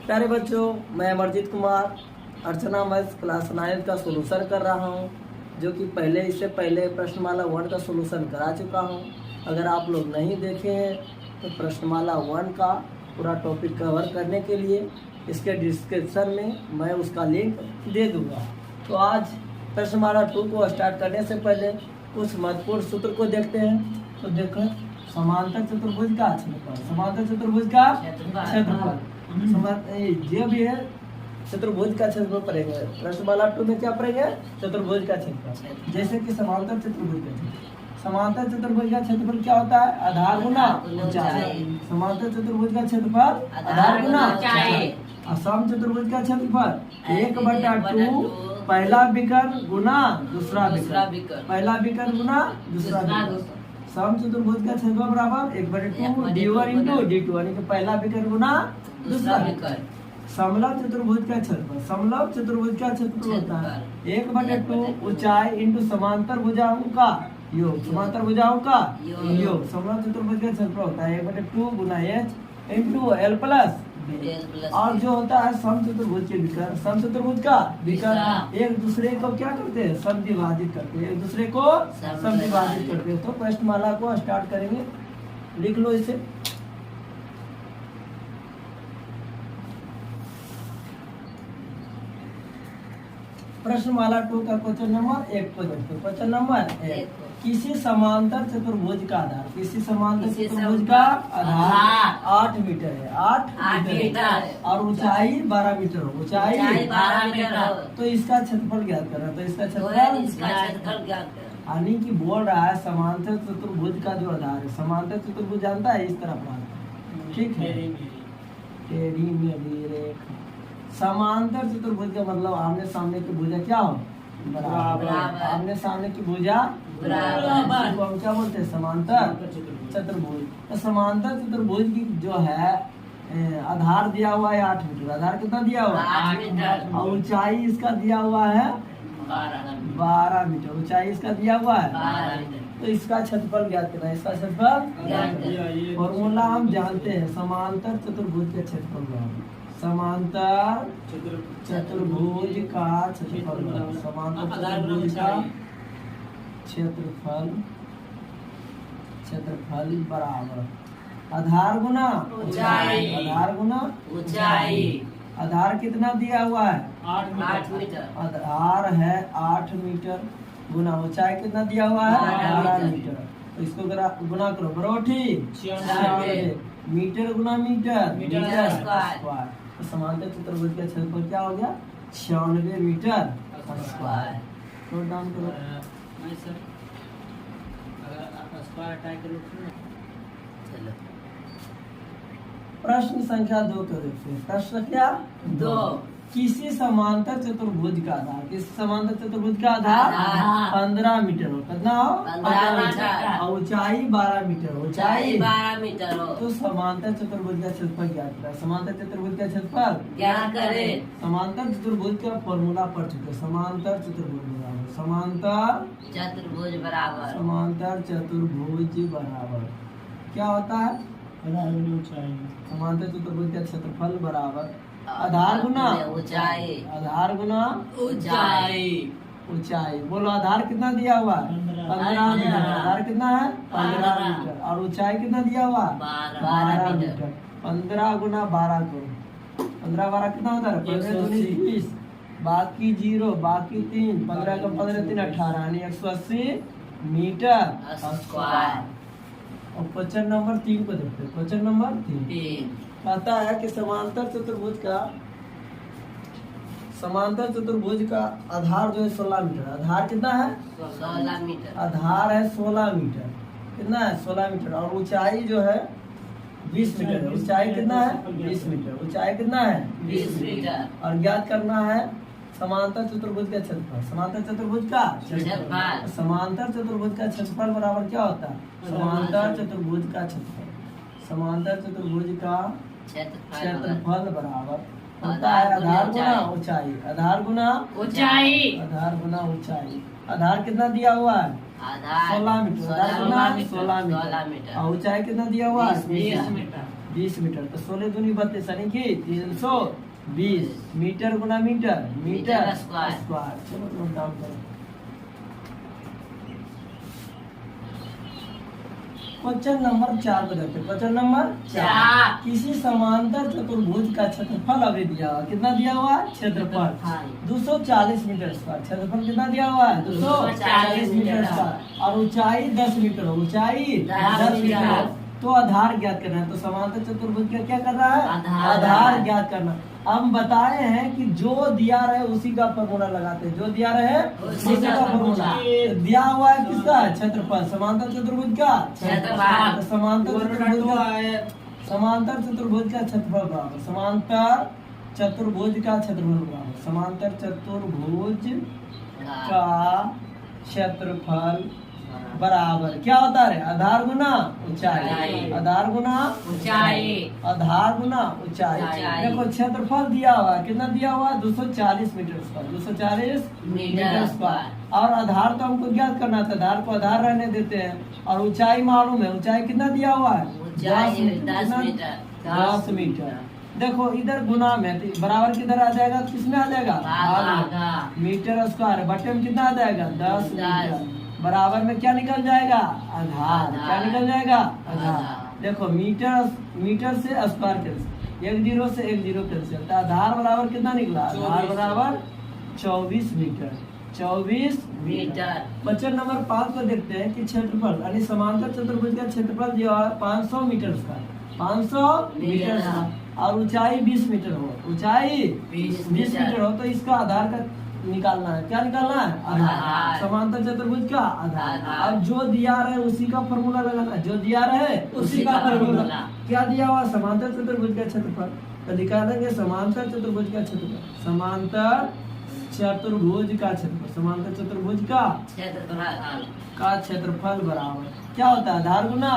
प्यारे बच्चों, मैं अमरजीत कुमार अर्चना मैथ्स क्लास 9 का सोल्यूशन कर रहा हूं, जो कि इससे पहले प्रश्नमाला 1 का सोल्यूशन करा चुका हूं। अगर आप लोग नहीं देखे हैं तो प्रश्नमाला 1 का पूरा टॉपिक कवर करने के लिए इसके डिस्क्रिप्शन में मैं उसका लिंक दे दूंगा। तो आज प्रश्नमाला 2 को स्टार्ट करने से पहले कुछ महत्वपूर्ण सूत्र को देखते हैं। तो देखो, समांतर चतुर्भुज का क्षेत्रफल, समांतर चतुर्भुज का क्षेत्रफल जो भी है चतुर्भुज का क्षेत्रफल पढ़ेंगे। प्रश्नमाला 2 में क्या पढ़ेंगे? चतुर्भुज का क्षेत्रफल। जैसे कि समांतर चतुर्भुज का क्षेत्रफल, समांतर चतुर्भुज का क्षेत्रफल क्या होता है? आधार गुना ऊंचाई। समांतर चतुर्भुज का क्षेत्रफल आधार गुना ऊंचाई। सम चतुर्भुज का क्षेत्रफल 1/2 पहला विकर्ण गुना दूसरा विकर्ण, पहला विकर्ण गुना दूसरा विकर्ण। सम चतुर्भुज का क्षेत्रफल बराबर 1/2 d1 इंटू d2, यानी कि पहला विकर्ण गुना दूसरा विकर्ण। समलव चतुर्भुज का क्षेत्रफल, समलव चतुर्भुज का क्षेत्रफल होता है 1/2 ऊंचाई इंटू समांतर भुजाओं का योग, समांतर भुजाओं का योग। समलव चतुर्भुज का क्षेत्रफल होता है 1/2 गुना h into l plus b। और जो होता है सम चतुर्भुज के विकर्ण, सम चतुर्भुज का विकर्ण एक दूसरे को क्या करते हैं? समद्विभाजित करते हैं, एक दूसरे को समद्विभाजित करते हैं। तो प्रश्नमाला को स्टार्ट करेंगे, लिख लो इसे। प्रश्नमाला 2 का क्वेश्चन नंबर 1 को देखते हैं। क्वेश्चन नंबर 1, किसी समांतर चतुर्भुज का आधार, किसी समांतर चतुर्भुज का आधार 8 मीटर है, 8 मीटर और ऊंचाई 12 मीटर हो, ऊंचाई 12 मीटर। तो इसका क्षेत्रफल ज्ञात करना। तो इसका क्षेत्रफल यानी कि बोल रहा है समांतर चतुर्भुज का जो आधार है, समांतर चतुर्भुज जानता है इस तरफ रहा, ठीक है, टेढ़ी मेढ़ी रेखा। समांतर चतुर्भुज का मतलब आमने सामने की भुजा क्या हो? बराबर। आमने सामने की भुजा बराबर, इसको हम क्या बोलते हैं? समांतर चतुर्भुज। तो समांतर चतुर्भुज की जो है आधार दिया हुआ है 8 मीटर। आधार कितना दिया हुआ है? 8 मीटर। और ऊंचाई इसका दिया हुआ है 12 मीटर। ऊंचाई इसका दिया हुआ है 12 मीटर। तो इसका क्षेत्रफल ज्ञात करना है, इसका क्षेत्रफल फॉर्मूला हम जानते हैं, समांतर चतुर्भुज के क्षेत्रफल, समांतर चतुर्भुज का क्षेत्रफल, समांतर चतुर्भुज का क्षेत्रफल, क्षेत्रफल बराबर आधार गुना ऊंचाई, आधार गुना ऊंचाई। आधार कितना दिया हुआ है? 8 मीटर। आधार है 8 मीटर गुना ऊंचाई कितना दिया हुआ है? 12 मीटर। तो इसको गुना करो, बरोठी 96 मीटर गुना मीटर, मीटर स्क्वायर। तो समांतर चतुर्भुज का क्षेत्रफल क्या हो गया? 96 मीटर स्क्वायर। नोट डाउन करो। प्रश्न संख्या 2 को देखते हैं। प्रश्न क्या? 2, किसी समांतर चतुर्भुज का आधार, किसी समांतर चतुर्भुज का आधार 15 मीटर हो। कितना हो? 15 मीटर। और ऊंचाई 12 मीटर, ऊंचाई 12 मीटर हो। तो समांतर चतुर्भुज का क्षेत्रफल ज्ञात करें। समांतर चतुर्भुज का क्षेत्रफल ज्ञात करें। समांतर चतुर्भुज का फॉर्मूला पढ़ चुके हैं। समांतर चतुर्भुज बराबर, समांतर चतुर्भुज बराबर, समांतर चतुर्भुज बराबर क्या होता है? समांतर चतुर्भुज का क्षेत्रफल बराबर आधार गुना ऊंचाई, आधार गुना ऊंचाई। ऊंचाई। बोलो आधार कितना दिया हुआ है? 15 मीटर। आधार कितना है? 15 मीटर। और ऊंचाई कितना दिया हुआ? 12 मीटर। 15 गुना 12 करो, 15 12 कितना होता है? 15 दूनी 20, बाकी 0, बाकी 3, 15 का 15 3 18, यानी 180 मीटर स्क्वायर। और क्वेश्चन नंबर 3 को देखते हैं। क्वेश्चन नंबर 3 कहता है कि समांतर चतुर्भुज का आधार जो है 16 मीटर। आधार कितना है? 16 मीटर। आधार है 16 मीटर। कितना है? 16 मीटर। और ऊंचाई जो है 20 मीटर है। ऊंचाई कितना है? 20 मीटर। ऊंचाई कितना है? 20 मीटर। और ज्ञात करना है समांतर चतुर्भुज का क्षेत्रफल। समांतर चतुर्भुज का क्षेत्रफल, समांतर चतुर्भुज का क्षेत्रफल बराबर क्या होता है? समांतर चतुर्भुज का क्षेत्रफल, समांतर चतुर्भुज का क्षेत्रफल बराबर होता है आधार गुना ऊंचाई, आधार गुना ऊंचाई, आधार गुना ऊंचाई। आधार कितना दिया हुआ है? 16 मीटर। आधार गुना 16 मीटर। और ऊंचाई कितना दिया हुआ है? 20 मीटर। 20 मीटर। तो 16 दूनी 32 यानी कि 320 मीटर गुना मीटर, मीटर स्क्वायर। चलो नोट डाउन करो। क्वेश्चन नंबर 4 को देखते हैं। क्वेश्चन नंबर 4, किसी समांतर चतुर्भुज का क्षेत्रफल अभी दिया हुआ, कितना दिया हुआ है? क्षेत्रफल 240 मीटर स्क्वायर। क्षेत्रफल कितना दिया हुआ है? 240 मीटर स्क्वायर। और ऊंचाई 10 मीटर हो, ऊंचाई 10 मीटर हो। तो आधार ज्ञात करना है। तो समांतर चतुर्भुज का क्या कर रहा है? आधार ज्ञात करना। हम बताए हैं कि जो दिया रहे उसी का फॉर्मूला लगाते हैं, जो दिया रहे उसी का फॉर्मूला। दिया हुआ है किसका? क्षेत्रफल। समांतर चतुर्भुज का क्षेत्रफल। समांतर चतुर्भुज का समांतर चतुर्भुज का क्षेत्रफल बराबर समांतर चतुर्भुज का क्षेत्रफल बराबर समांतर चतुर्भुज का क्षेत्रफल बराबर क्या होता है? आधार गुना ऊंचाई, आधार गुना ऊंचाई, आधार गुना ऊंचाई। देखो क्षेत्रफल दिया हुआ है, कितना दिया हुआ है? 240 मीटर स्क्वायर, 240 मीटर स्क्वायर। और आधार तो हमको ज्ञात करना था, आधार को आधार रहने देते हैं। और ऊंचाई मालूम है, ऊंचाई कितना दिया हुआ है? 10 मीटर। 10 मीटर। देखो इधर गुना में तो बराबर किधर आ जाएगा? किसमें आ जाएगा? भाग। मीटर स्क्वायर बटे में कितना आ जाएगा? 10 मीटर। बराबर में क्या निकल जाएगा? आधार। क्या निकल जाएगा? आधार। देखो मीटर से स्क्वायर कैंसिल, 1 0 से 1 0 कैंसिल। तो आधार बराबर कितना निकला? आधार बराबर 24 मीटर, 24 मीटर। क्वेश्चन नंबर 5 को देखते हैं कि क्षेत्रफल यानी समांतर चतुर्भुज का क्षेत्रफल जो है 500 मीटर स्क्वायर, 500 मीटर स्क्वायर। और ऊंचाई 20 मीटर हो, ऊंचाई 20 मीटर हो। तो इसका आधार का निकालना है। क्या निकालना है? आधार। समांतर चतुर्भुज का आधार। अब जो दिया रहे उसी का फॉर्मूला लगाना, जो दिया रहे उसी का फॉर्मूला। क्या दिया हुआ? समांतर चतुर्भुज का क्षेत्रफल। तो निकालेंगे समांतर चतुर्भुज का क्षेत्रफल, समांतर चतुर्भुज का क्षेत्रफल, समांतर चतुर्भुज का क्षेत्रफल बराबर क्या होता है? आधार गुना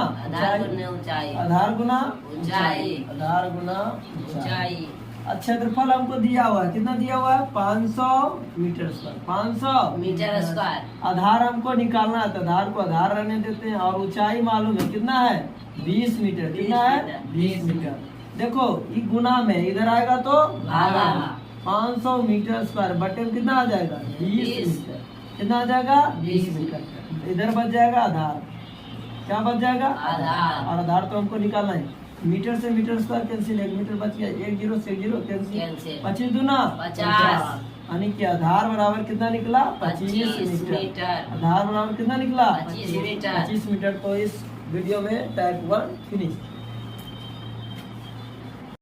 ऊंचाई, आधार गुना ऊंचाई, आधार गुना ऊंचाई। क्षेत्रफल हमको दिया हुआ है, कितना दिया हुआ है? 500 मीटर स्क्वायर, 500 मीटर स्क्वायर। आधार हमको निकालना है, तो आधार को आधार रहने देते हैं। और ऊंचाई मालूम है कितना है? 20 मीटर। कितना है? 20 मीटर। देखो ये गुना में इधर आएगा तो भागा। 500 मीटर स्क्वायर बटे में कितना आ जाएगा? 20 मीटर। कितना आ जाएगा? 20 मीटर। इधर बच जाएगा आधार। क्या बच जाएगा? आधार। और आधार तो हमको निकालना है। मीटर से मीटर स्क्वायर कैंसिल, 1 मीटर बच गया, 1 0 से 1 0 कैंसिल, 25 दूना 50। यानी कि आधार बराबर कितना निकला? 25 मीटर। आधार बराबर कितना निकला? 25 मीटर। 25 मीटर। तो इस वीडियो में टाइप 1 फिनिश।